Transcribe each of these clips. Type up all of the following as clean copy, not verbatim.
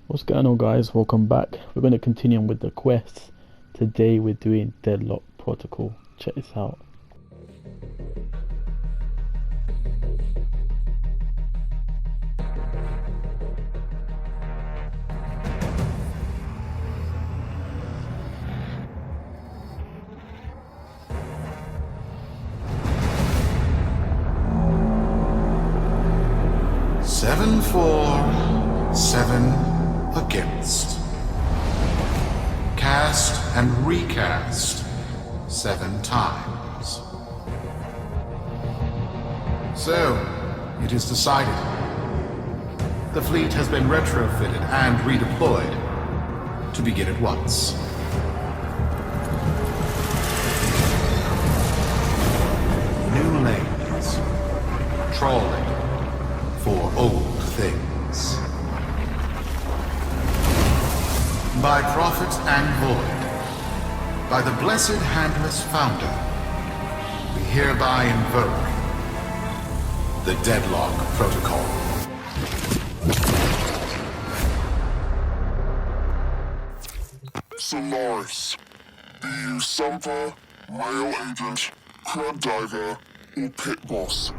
What's going on, guys? Welcome back. We're going to continue on with the quests. Today we're doing Deadlock Protocol. Check this out. Seven for, 7 against. Cast and recast 7 times. So, it is decided. The fleet has been retrofitted and redeployed to begin at once. New lanes. Trawling for old things. By prophet and void, by the blessed handless founder, we hereby invoke the Deadlock Protocol. Solaris, be you Sumper, Rail Agent, Crab Diver, or Pit Boss.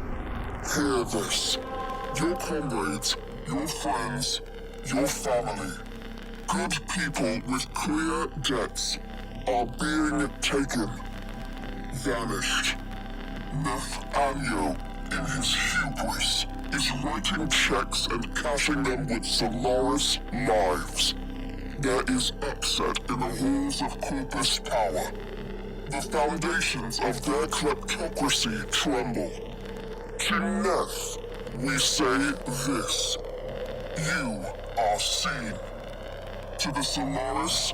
Hear this. Your comrades, your friends, your family, good people with clear debts are being taken, vanished. Nef Anyo, in his hubris, is writing checks and cashing them with Solaris lives. There is upset in the halls of Corpus power. The foundations of their kleptocracy tremble. To Nef, we say this. You are seen. To the Solaris,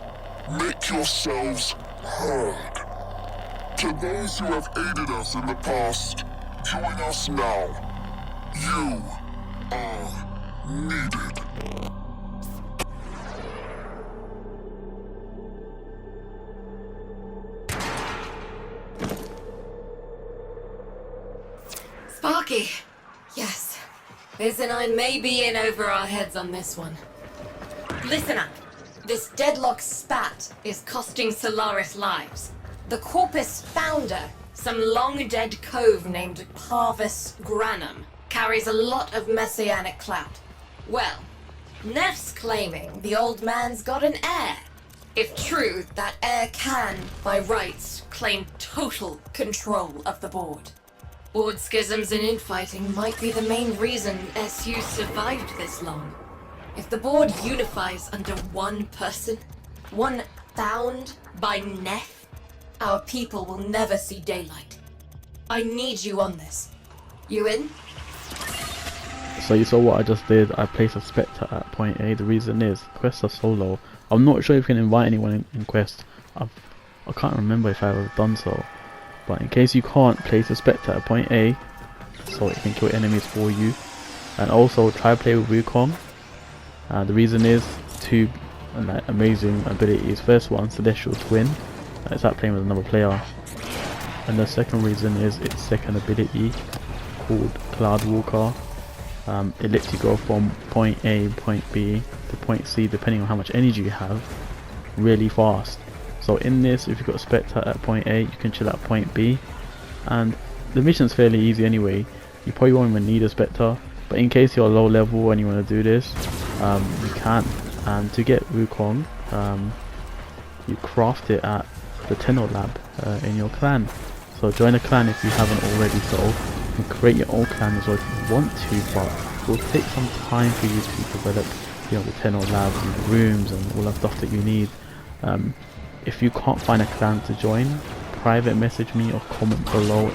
make yourselves heard. To those who have aided us in the past, join us now. You are needed. Sparky. Yes. Liz and I may be in over our heads on this one. Listen up. This deadlock spat is costing Solaris lives. The Corpus founder, some long-dead cove named Parvos Granum, carries a lot of messianic clout. Well, Nef's claiming the old man's got an heir. If true, that heir can, by rights, claim total control of the board. Board schisms and infighting might be the main reason SU survived this long. If the board unifies under one person, one bound by Nef, our people will never see daylight. I need you on this. You in? So you saw what I just did. I placed a Spectre at point A. The reason is, quests are solo. I'm not sure if you can invite anyone in quest. I can't remember if I've ever done so. But in case you can't, place a Spectre at point A, so it can kill enemies for you. And also try play with Wukong. The reason is 2 amazing abilities. First one, Celestial Twin. It's at playing with another player. And the second reason is its second ability, called Cloud Walker. It lets you go from point A, point B to point C, depending on how much energy you have, really fast. So in this, if you've got a Spectre at point A, you can chill at point B. And the mission's fairly easy anyway. You probably won't even need a Spectre, but in case you're low level and you want to do this, you can. And to get Wukong, you craft it at the Tenno lab in your clan. So join a clan if you haven't already, so you can create your own clan as well if you want to, but it will take some time for you to develop, the Tenno labs and rooms and all that stuff that you need. If you can't find a clan to join, private message me or comment below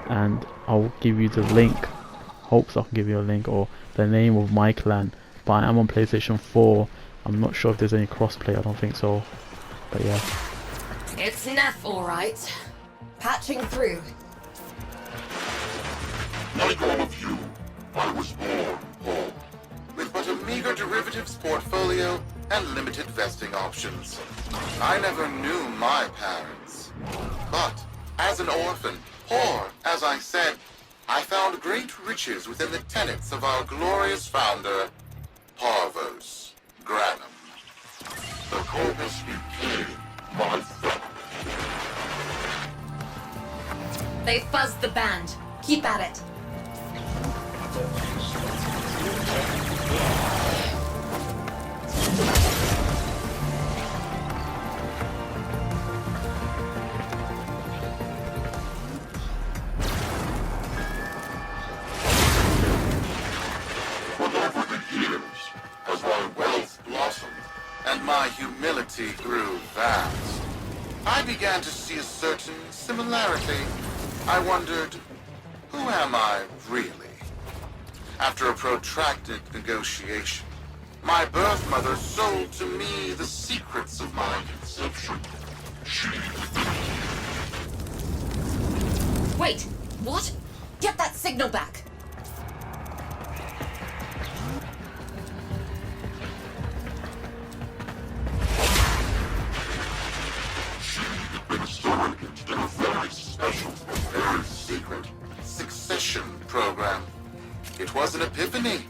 and I'll give you the link. Hopes I can give you a link or the name of my clan. But I am on PlayStation 4. I'm not sure if there's any crossplay, I don't think so. But yeah. It's Nef, alright. Patching through. Like all of you, I was born home. With but a meager derivatives portfolio and limited vesting options. I never knew my parents. But, as an orphan, poor as I said, I found great riches within the tenets of our glorious founder, Parvos Granum. Corpus became my thought. They fuzzed the band. Keep at it. Over the years, as my wealth blossomed and my humility grew vast, I began to see a certain similarity. I wondered, who am I really? After a protracted negotiation, my birth mother sold to me the secrets of my conception. Wait, what? Get that signal back. In a very special, very secret succession program. It was an epiphany.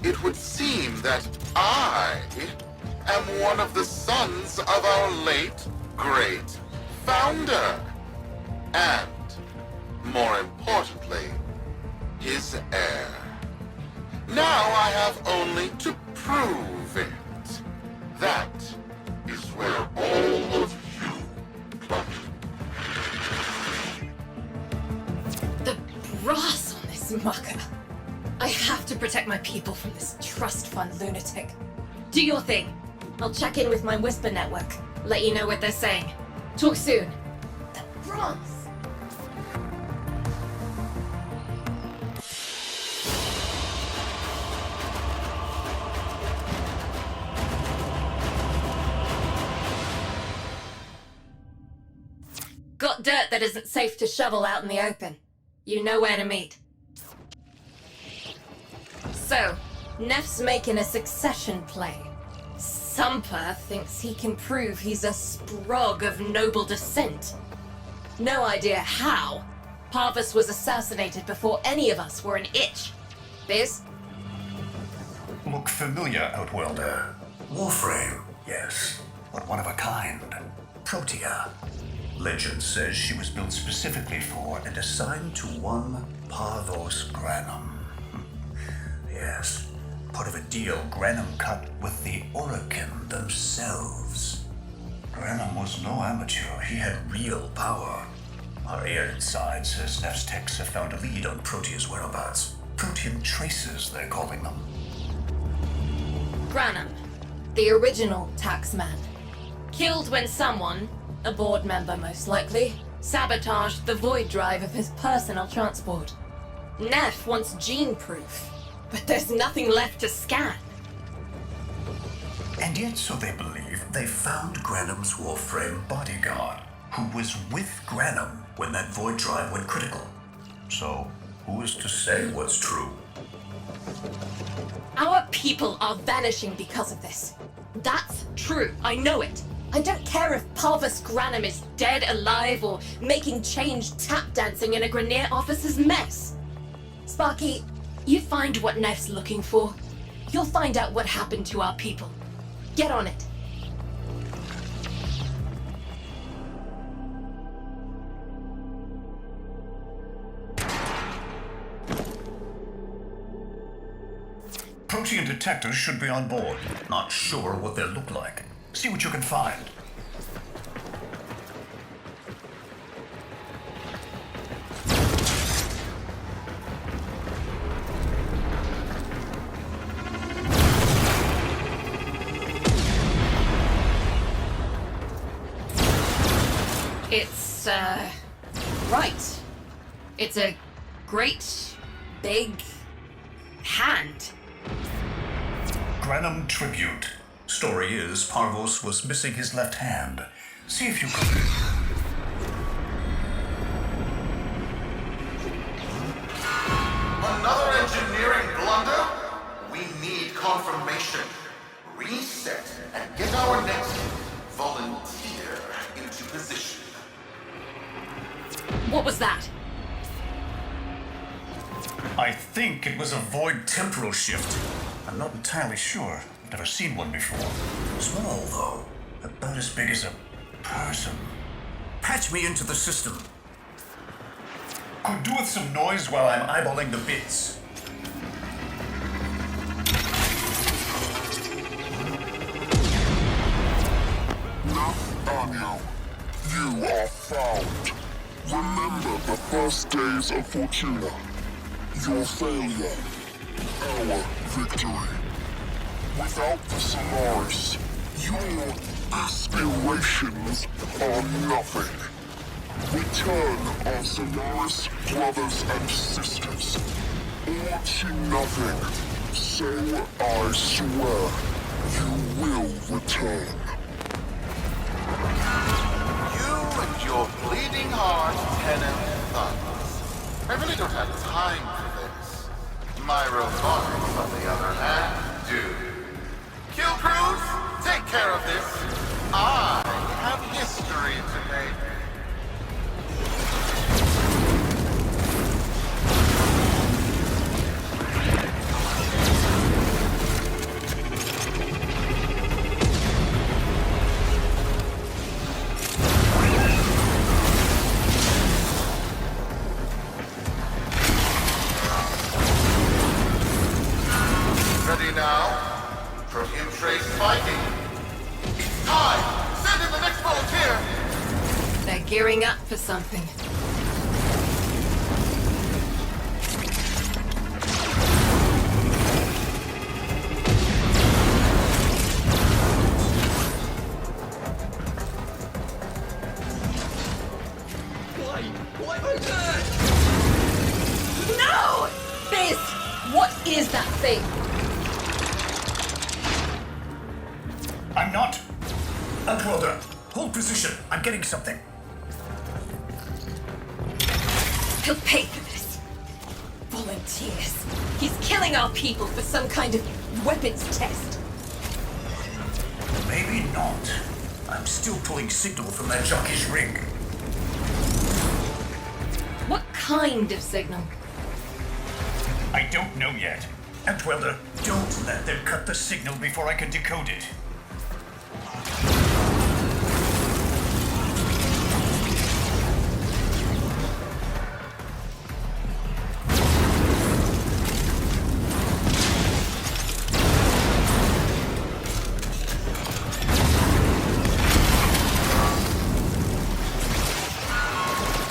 It would seem that I am one of the sons of our late, great founder. And, more importantly, his heir. Now I have only to prove it. That is where all of you come in. The brass on this mucker. I have to protect my people from this trust fund lunatic. Do your thing. I'll check in with my Whisper network. Let you know what they're saying. Talk soon. The brass! Got dirt that isn't safe to shovel out in the open. You know where to meet. So, Nef's making a succession play. Sumper thinks he can prove he's a sprog of noble descent. No idea how. Parvos was assassinated before any of us were an itch. Biz? Look familiar, Outworlder. Warframe, yes, but one of a kind. Protea. Legend says she was built specifically for And assigned to one Parvos Granum. Yes, part of a deal Granum cut with the Orokin themselves. Granum was no amateur. He had real power. Our heir inside says Nef's techs have found a lead on Protea's whereabouts. Protean traces, they're calling them. Granum, the original taxman. Killed when someone, a board member most likely, sabotaged the void drive of his personal transport. Nef wants gene proof, but there's nothing left to scan. And yet, so they believe, they found Granum's Warframe bodyguard, who was with Granum when that void drive went critical. So, who is to say what's true? Our people are vanishing because of this. That's true, I know it. I don't care if Parvos Granum is dead, alive, or making change tap dancing in a Grenier officer's mess. Sparky, you find what Nef's looking for. You'll find out what happened to our people. Get on it. Protean detectors should be on board. Not sure what they look like. See what you can find. It's, right. It's a great, big hand. Granum tribute. Story is, Parvos was missing his left hand. See if you can... Another engineering blunder? We need confirmation. Reset and get our next volunteer into position. What was that? I think it was a void temporal shift. I'm not entirely sure. Never seen one before. Small, though. About as big as a person. Patch me into the system. Could do with some noise while I'm eyeballing the bits. Nef Anyo, you are found. Remember the first days of Fortuna. Your failure, our victory. Without the Solaris, your aspirations are nothing. Return our Solaris brothers and sisters, or to nothing. So I swear, you will return. You and your bleeding heart, Tenno thugs. I really don't have time for this. My robotics, on the other hand, do. Kill crews, take care of this. I have history to make. Ready now? Protean trace fighting. It's time! Send in the next volunteer! They're gearing up for something. Why was that? No! Fizz! What is that thing? I'm not. Outworlder, hold position. I'm getting something. He'll pay for this. Volunteers. He's killing our people for some kind of weapons test. Maybe not. I'm still pulling signal from that jockey's rig. What kind of signal? I don't know yet. Outworlder, don't let them cut the signal before I can decode it.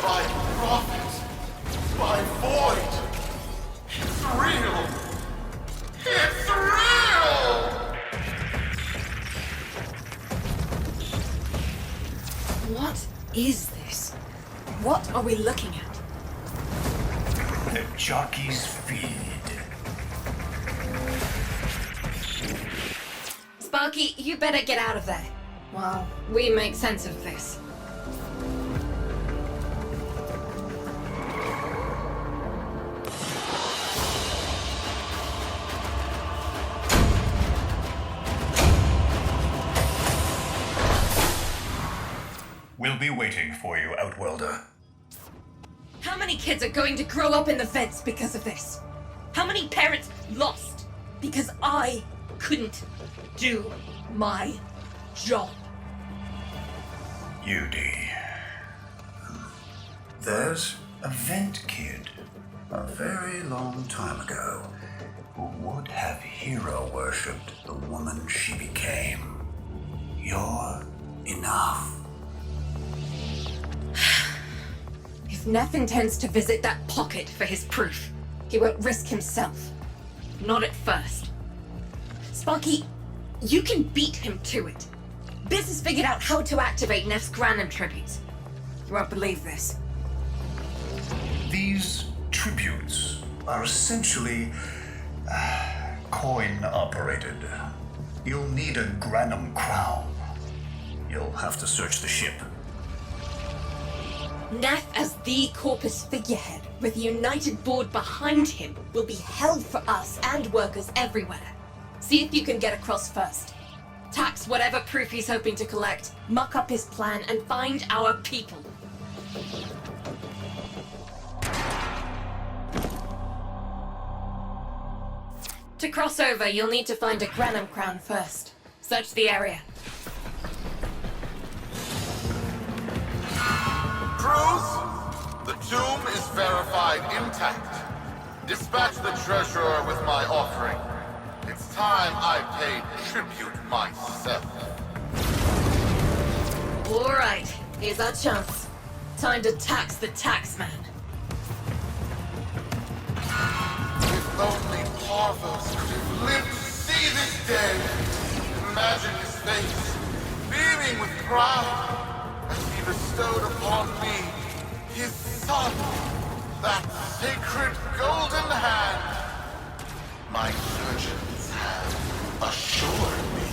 My prophet! My void! It's real! It's real! What is this? What are we looking at? The jockey's feed. Sparky, you better get out of there. While we make sense of this. We'll be waiting for you, Outworlder. How many kids are going to grow up in the vents because of this? How many parents lost because I couldn't do my job? UD. There's a vent kid, a very long time ago, who would have hero worshipped the woman she became. You're enough. If Nef intends to visit that pocket for his proof, he won't risk himself. Not at first. Sparky, you can beat him to it. Biz has figured out how to activate Nef's Granum tributes. You won't believe this. These tributes are essentially coin-operated. You'll need a Granum crown. You'll have to search the ship. Nef as the Corpus figurehead, with the united board behind him, will be hell for us and workers everywhere. See if you can get across first. Tax whatever proof he's hoping to collect, muck up his plan, and find our people. To cross over, you'll need to find a Granum crown first. Search the area. Cruz, the tomb is verified intact. Dispatch the treasurer with my offering. It's time I paid tribute myself. Alright, here's our chance. Time to tax the taxman. If only Parvos could have lived to see this day. Imagine his face, beaming with pride, as he bestowed upon me, his son, that sacred golden hand. My surgeons have assured me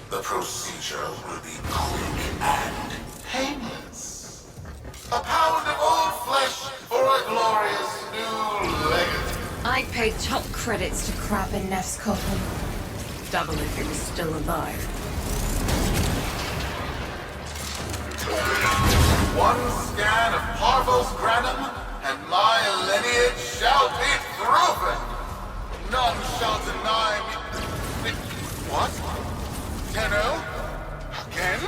the procedure will be quick and painless. A pound of old flesh for a glorious new legacy. I paid top credits to crap in Nef's coffin. Double if he was still alive. One scan of Parvos Granum, and my lineage shall be proven. None shall deny me. What? Tenno? Again?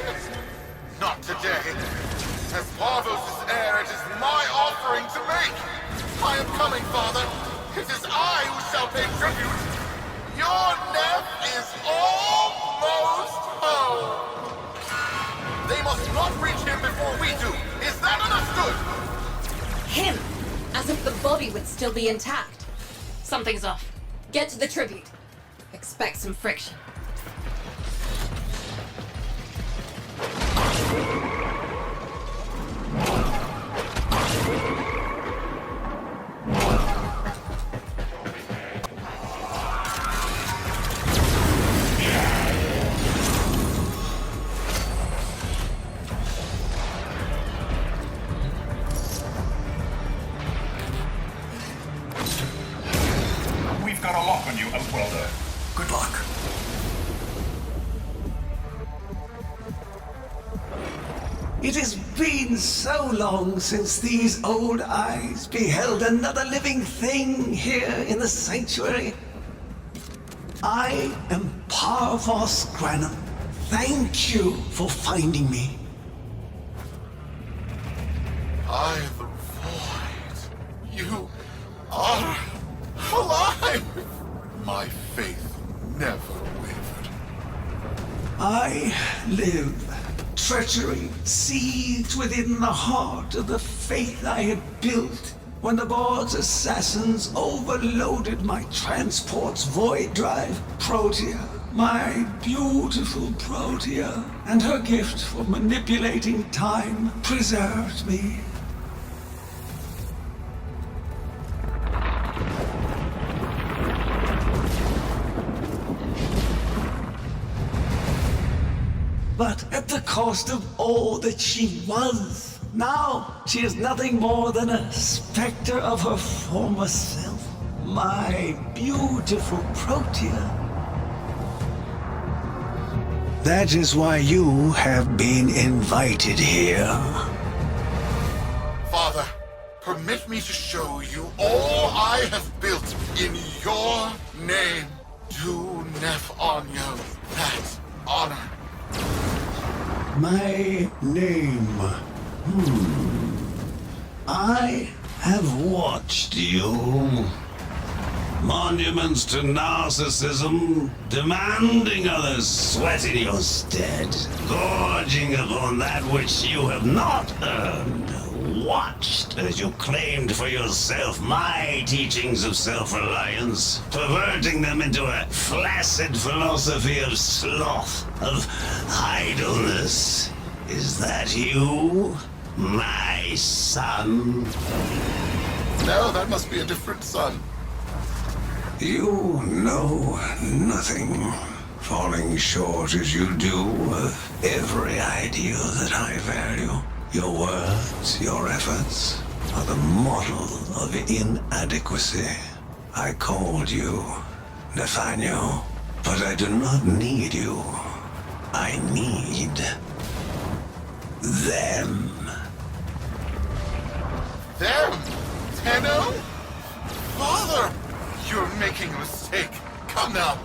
Not today. As Parvos' heir, it is my offering to make. I am coming, Father. It is I who shall pay tribute. Your Nef is almost home. They must not reach him before we do. Is that understood? Him! As if the body would still be intact. Something's off. Get to the tribute. Expect some friction. We've got a lock on you, Outworlder. Good luck. It has been so long since these old eyes beheld another living thing here in the sanctuary. I am Parvos Granum. Thank you for finding me. I the void. You are alive! My faith never wavered. I live. Treachery seethed within the heart of the faith I had built when the board's assassins overloaded my transport's void drive. Protea, my beautiful Protea, and her gift for manipulating time preserved me. But at the cost of all that she was. Now she is nothing more than a specter of her former self. My beautiful Protea. That is why you have been invited here. Father, permit me to show you all I have built in your name. Do Nef Anyo that honor. My name. I have watched you. Monuments to narcissism, demanding others sweat in your stead, gorging upon that which you have not earned. Watched as you claimed for yourself my teachings of self-reliance, perverting them into a flaccid philosophy of sloth, of idleness. Is that you, my son? No, that must be a different son. You know nothing, falling short as you do of every ideal that I value. Your words, your efforts, are the model of inadequacy. I called you Nef Anyo, but I do not need you. I need them. Them? Tenno? Father! You're making a mistake. Come now.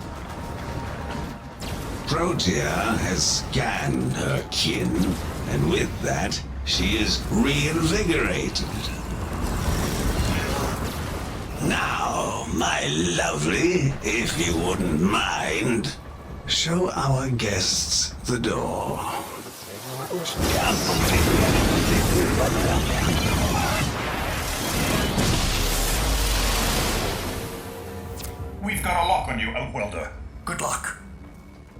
Protea has scanned her kin, and with that, She is reinvigorated. Now, my lovely, if you wouldn't mind, show our guests the door. We've got a lock on you, Outwelder. Good luck.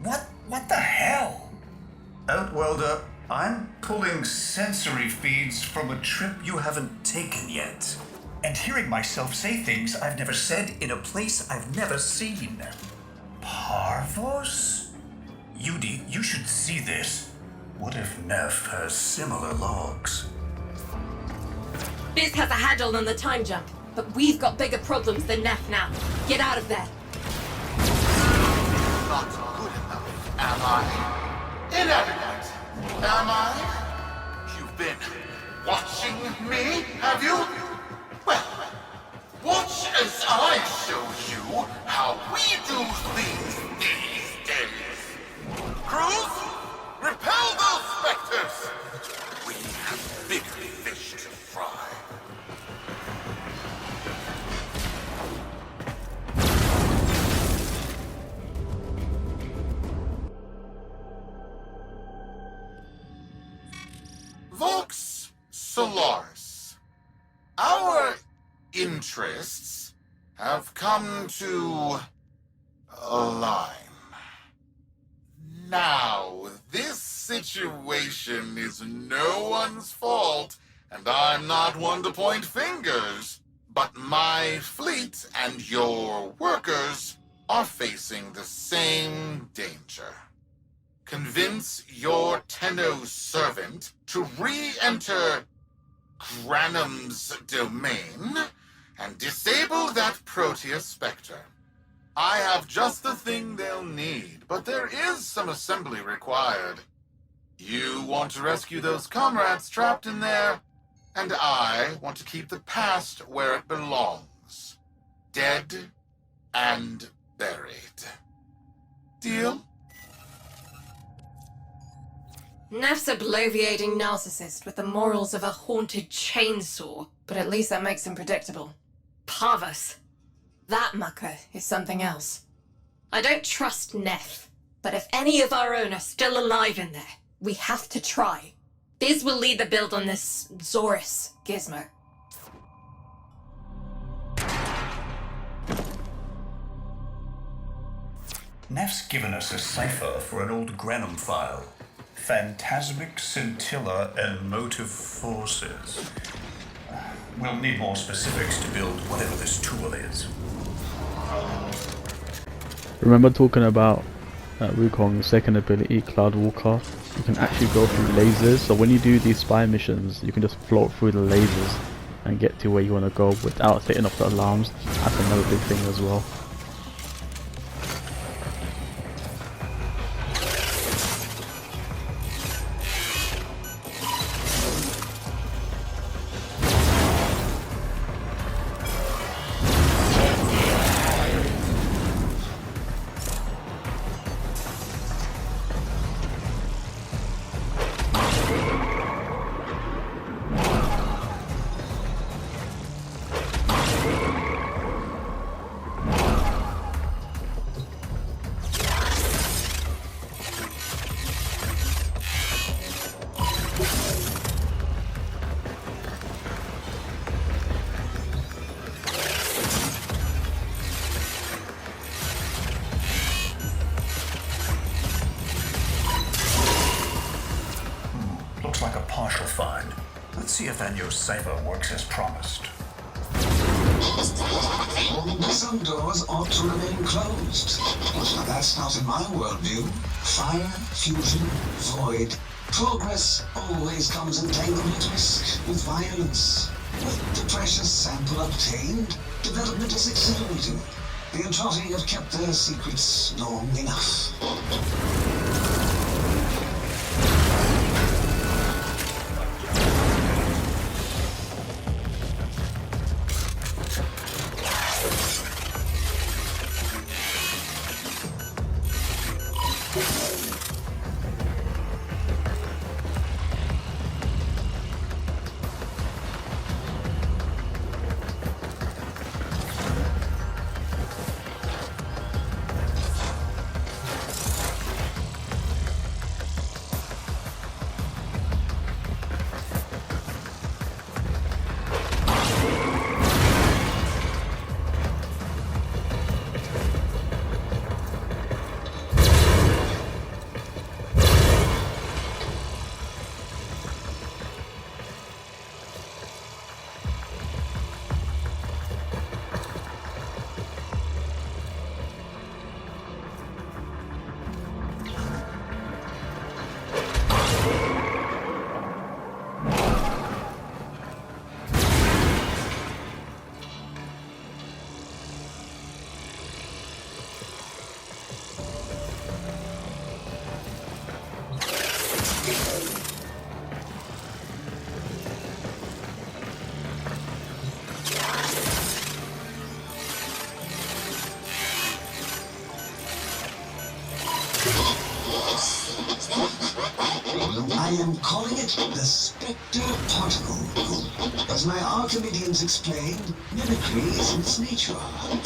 What the hell? Outwelder, I'm pulling sensory feeds from a trip you haven't taken yet. And hearing myself say things I've never said in a place I've never seen. Parvos? Yudi, you should see this. What if Nef has similar logs? Biz has a handle on the time jump, but we've got bigger problems than Nef now. Get out of there. Not good enough, am I? Inadequate, am I? You've been watching me, have you? Well, watch as I show you how we do things these days. Crews, repel those specters! We have bigger fish to fry. Vox Solaris. Our interests have come to align. Now, this situation is no one's fault, and I'm not one to point fingers, but my fleet and your workers are facing the same danger. Convince your Tenno servant to re-enter Granum's domain and disable that Protea specter. I have just the thing they'll need, but there is some assembly required. You want to rescue those comrades trapped in there, and I want to keep the past where it belongs. Dead and buried. Deal? Nef's a bloviating narcissist with the morals of a haunted chainsaw, but at least that makes him predictable. Parvos. That mucker is something else. I don't trust Nef, but if any of our own are still alive in there, we have to try. Biz will lead the build on this Zorus gizmo. Nef's given us a cipher for an old Granum file. Phantasmic scintilla and motive forces. We'll need more specifics to build whatever this tool is. Remember talking about Wukong's second ability, Cloud Walker? You can actually go through lasers, so when you do these spy missions, you can just float through the lasers and get to where you want to go without setting off the alarms. That's another big thing as well. Looks like a partial find. Let's see if Anyo's cipher works as promised. Some doors ought to remain closed. But that's not in my worldview. Fire, fusion, void. Progress always comes entangled with risk, with violence. With the precious sample obtained, development is accelerating. The Entrati have kept their secrets long enough. I am calling it the Spectre Particle. As my Archimedeans explained, mimicry is in its nature.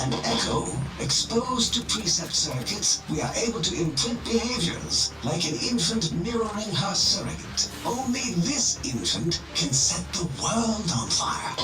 An echo, exposed to precept circuits, we are able to imprint behaviors, like an infant mirroring her surrogate. Only this infant can set the world on fire.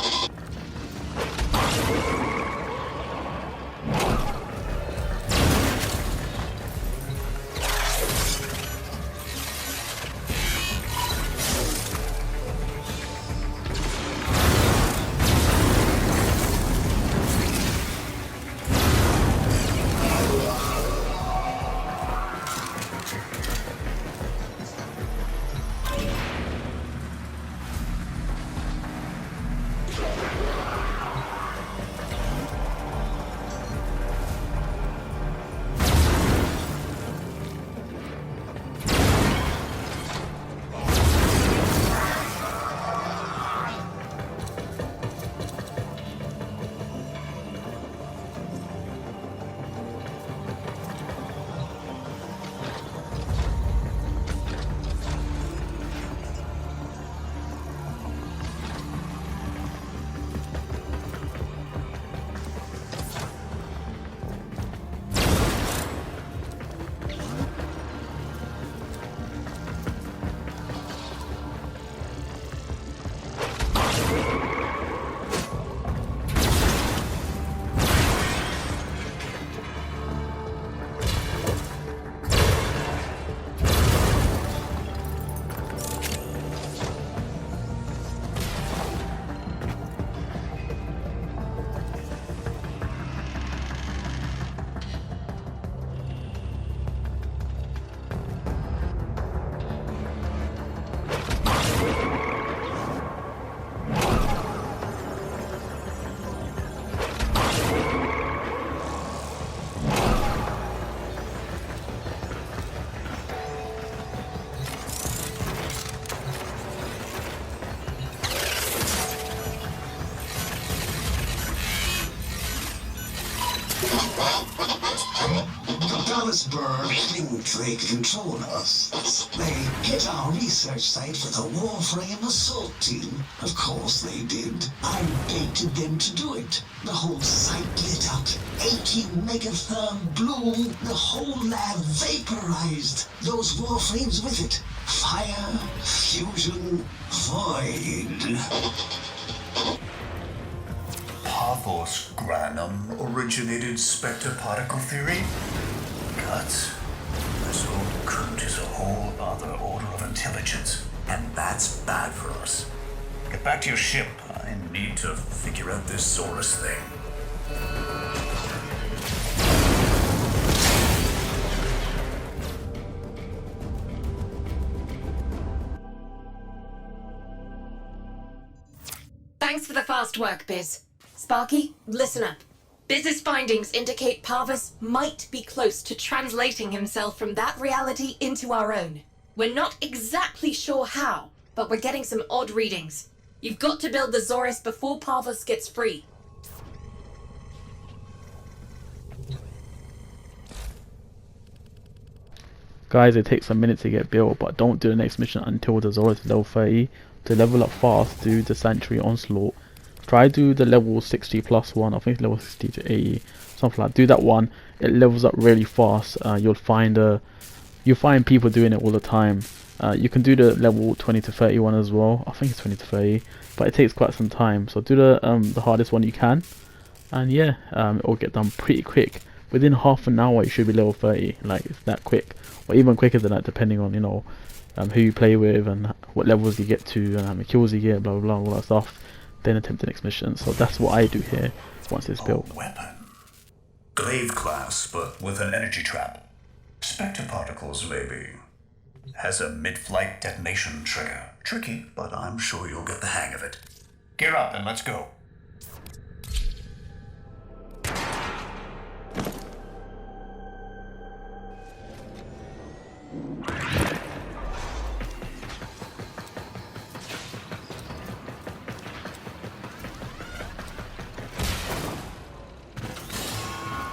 Bird think they control us. They hit our research site with a Warframe assault team. Of course they did. I baited them to do it. The whole site lit up. 80 megatherm bloom. The whole lab vaporized. Those Warframes with it. Fire, fusion, void. Parvos Granum originated Spectre particle theory? Guts. This old coot is a whole other order of intelligence, and that's bad for us. Get back to your ship. I need to figure out this Solaris thing. Thanks for the fast work, Biz. Sparky, listen up. Biz's findings indicate Parvos might be close to translating himself from that reality into our own. We're not exactly sure how, but we're getting some odd readings. You've got to build the Zoris before Parvos gets free. Guys, it takes a minute to get built, but don't do the next mission until the Zoris is level 30. To level up fast, do the Sanctuary Onslaught. Try do the level 60 plus one. I think it's level 60 to 80, something like that. Do that one. It levels up really fast. You'll find people doing it all the time. You can do the level 20 to 31 as well. I think it's 20 to 30, but it takes quite some time. So do the hardest one you can, and yeah, it'll get done pretty quick. Within half an hour, you should be level 30. Like, it's that quick, or even quicker than that, depending on who you play with and what levels you get to and how many kills you get, blah blah blah, all that stuff. Then attempt the next mission. So that's what I do here once it's built. Weapon. Glaive class, but with an energy trap. Spectre particles, maybe. Has a mid-flight detonation trigger. Tricky, but I'm sure you'll get the hang of it. Gear up and let's go.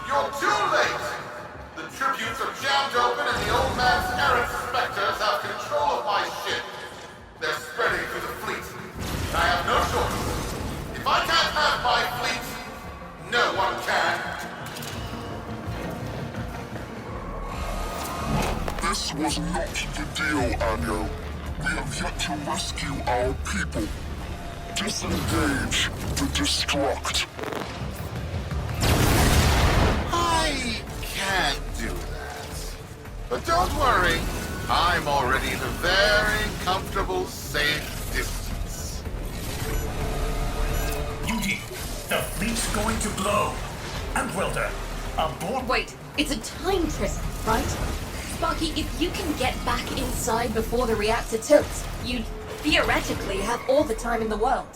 You're too late! The tributes are jammed open and the old man's errands This was not the deal, Anyo. We have yet to rescue our people. Disengage the destruct. I can't do that. But don't worry, I'm already at a very comfortable, safe distance. Beauty, the fleet's going to blow. And Welder, aboard. Wait, it's a time prison, right? Sparky, if you can get back inside before the reactor tilts, you'd theoretically have all the time in the world.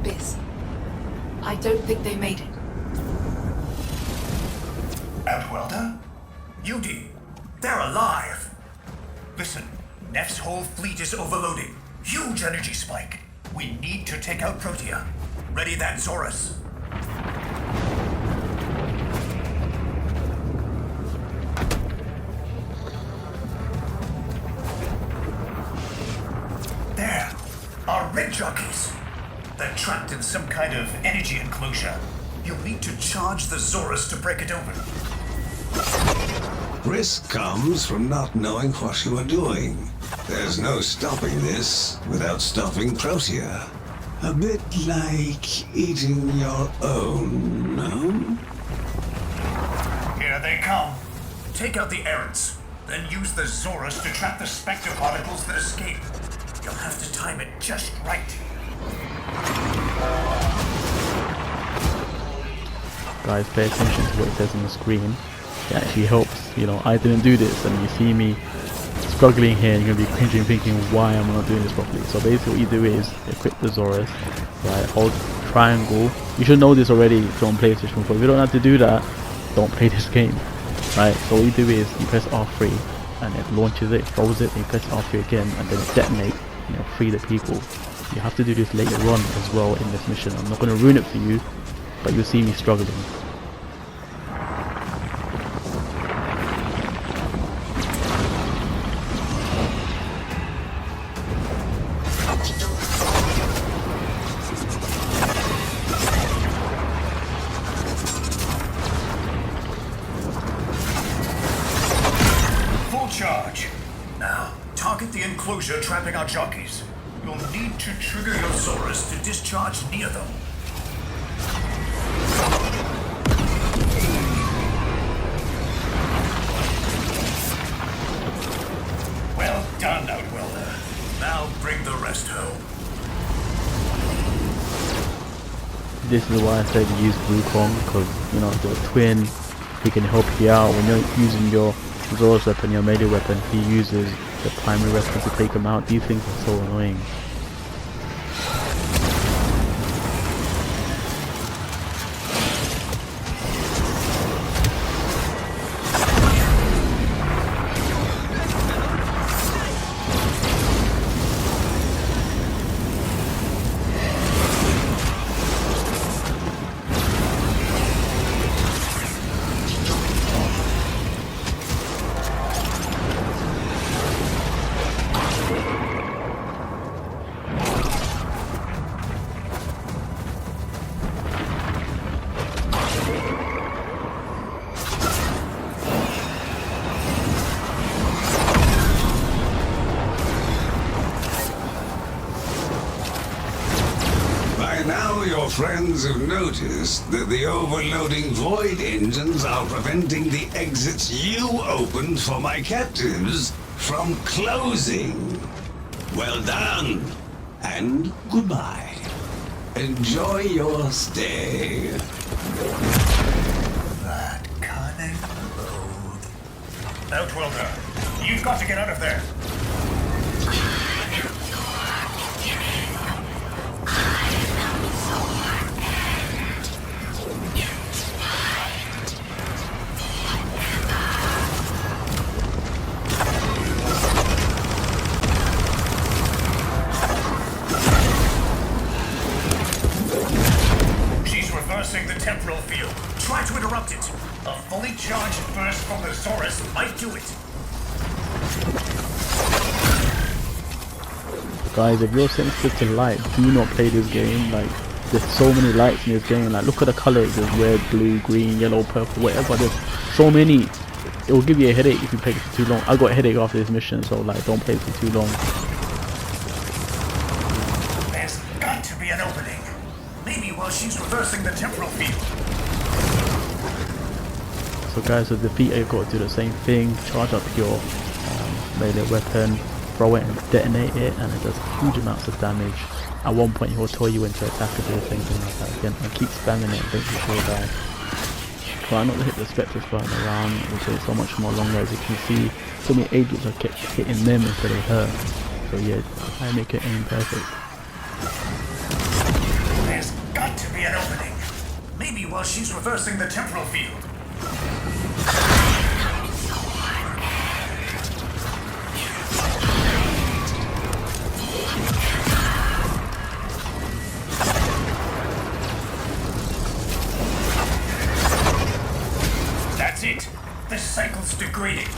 Biz. I don't think they made it. And Welder? Beauty, they're alive. Listen, Nef's whole fleet is overloading. Huge energy spike. We need to take out Protea. Ready that, Zorus. There, our red jockeys. They're trapped in some kind of energy enclosure. You'll need to charge the Zorus to break it open. Risk comes from not knowing what you are doing. There's no stopping this without stopping Protea. A bit like eating your own, no? Here they come. Take out the errants, then use the Zorus to trap the spectre particles that escape. You'll have to time it just right. Guys, pay attention to what it says on the screen. It actually helps. You know, I didn't do this, and you see me struggling here, and you're gonna be cringing, thinking, why am I not doing this properly? So basically, what you do is equip the Zorus, right? Hold triangle. You should know this already if you're on PlayStation 4. If you don't have to do that, don't play this game, right? So what you do is you press R3, and it launches it, throws it, and you press R3 again, and then detonate. You know, free the people. You have to do this later on as well in this mission. I'm not going to ruin it for you, but you'll see me struggling. Full charge. Now, target the enclosure trapping our jockeys. You'll need to trigger your Zorus to discharge near them. Well done, Outwelder. Now bring the rest home. This is why I said use Wukong, because, you know, the twin, he can help you out. When you're using your Zorus weapon, your melee weapon, he uses the primary weapon to take him out. These things are so annoying. Now your friends have noticed that the overloading void engines are preventing the exits you opened for my captives from closing. Well done, and goodbye. Enjoy your stay. That cunning load. Outwelder, you've got to get out of there. Guys, if you're sensitive to light, do not play this game. Like, there's so many lights in this game. Like, look at the colors. There's red, blue, green, yellow, purple, whatever. There's so many. It will give you a headache if you play it for too long. I got a headache after this mission, so like, don't play it for too long. There's got to be an opening. Maybe while she's reversing the temporal field. So guys, to defeat it, you've got to do the same thing. Charge up your melee weapon, throw it and detonate it, and it does huge amounts of damage. At one point he'll tell you when to attack and do the same thing like that again, and keep spamming it until you die. Try not to hit the spectres flying around, which is so much more longer. As you can see, so many agents are kept hitting them until they hurt. So yeah, I make it aim perfect. There's got to be an opening. Maybe while she's reversing the temporal field. That's it. This cycle's degrading.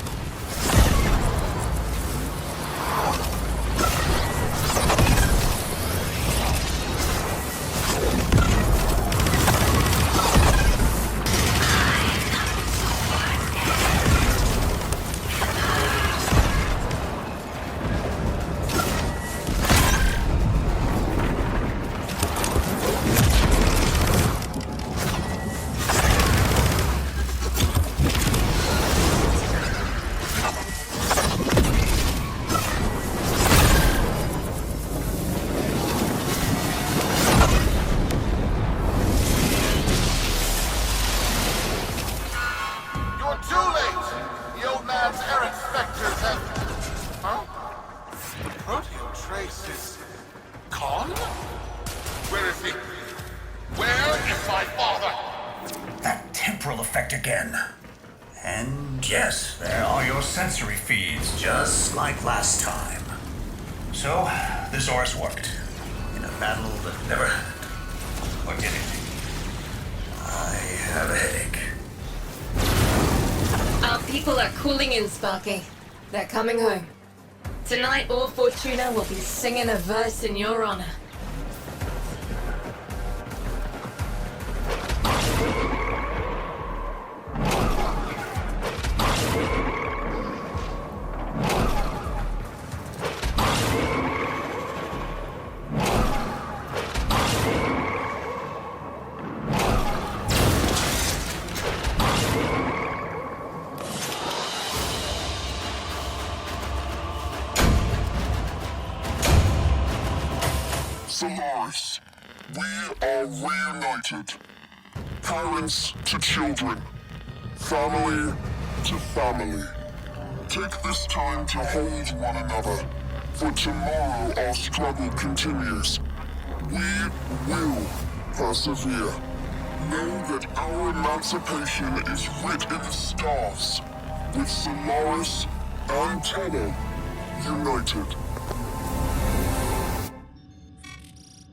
Yes, there are your sensory feeds, just like last time. So, this Horus worked. In a battle that never happened. Or did it? I have a headache. Our people are cooling in, Sparky. They're coming home. Tonight, all Fortuna will be singing a verse in your honor. Solaris, we are reunited. Parents to children. Family to family. Take this time to hold one another. For tomorrow our struggle continues. We will persevere. Know that our emancipation is writ in the stars. With Solaris and Tenno united.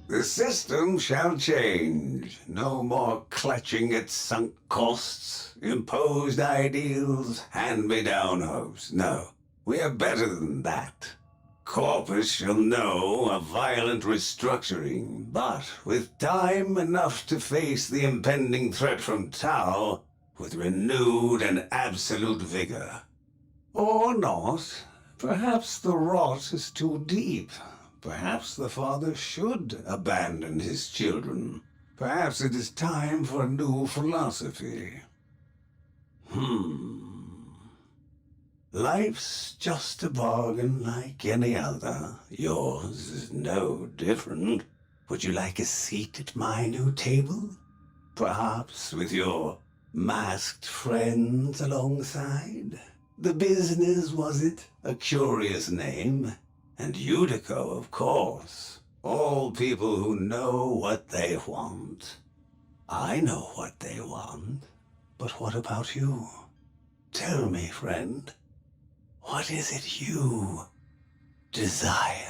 The system shall change. No more clutching at sunk costs, imposed ideals, hand-me-down hopes. No, we are better than that. Corpus shall know a violent restructuring, but with time enough to face the impending threat from Tau with renewed and absolute vigor. Or not. Perhaps the rot is too deep. Perhaps the father should abandon his children. Perhaps it is time for a new philosophy. Life's just a bargain like any other. Yours is no different. Would you like a seat at my new table? Perhaps with your masked friends alongside? The business, was it? A curious name. And Udico, of course. All people who know what they want. I know what they want. But what about you? Tell me, friend. What is it you desire?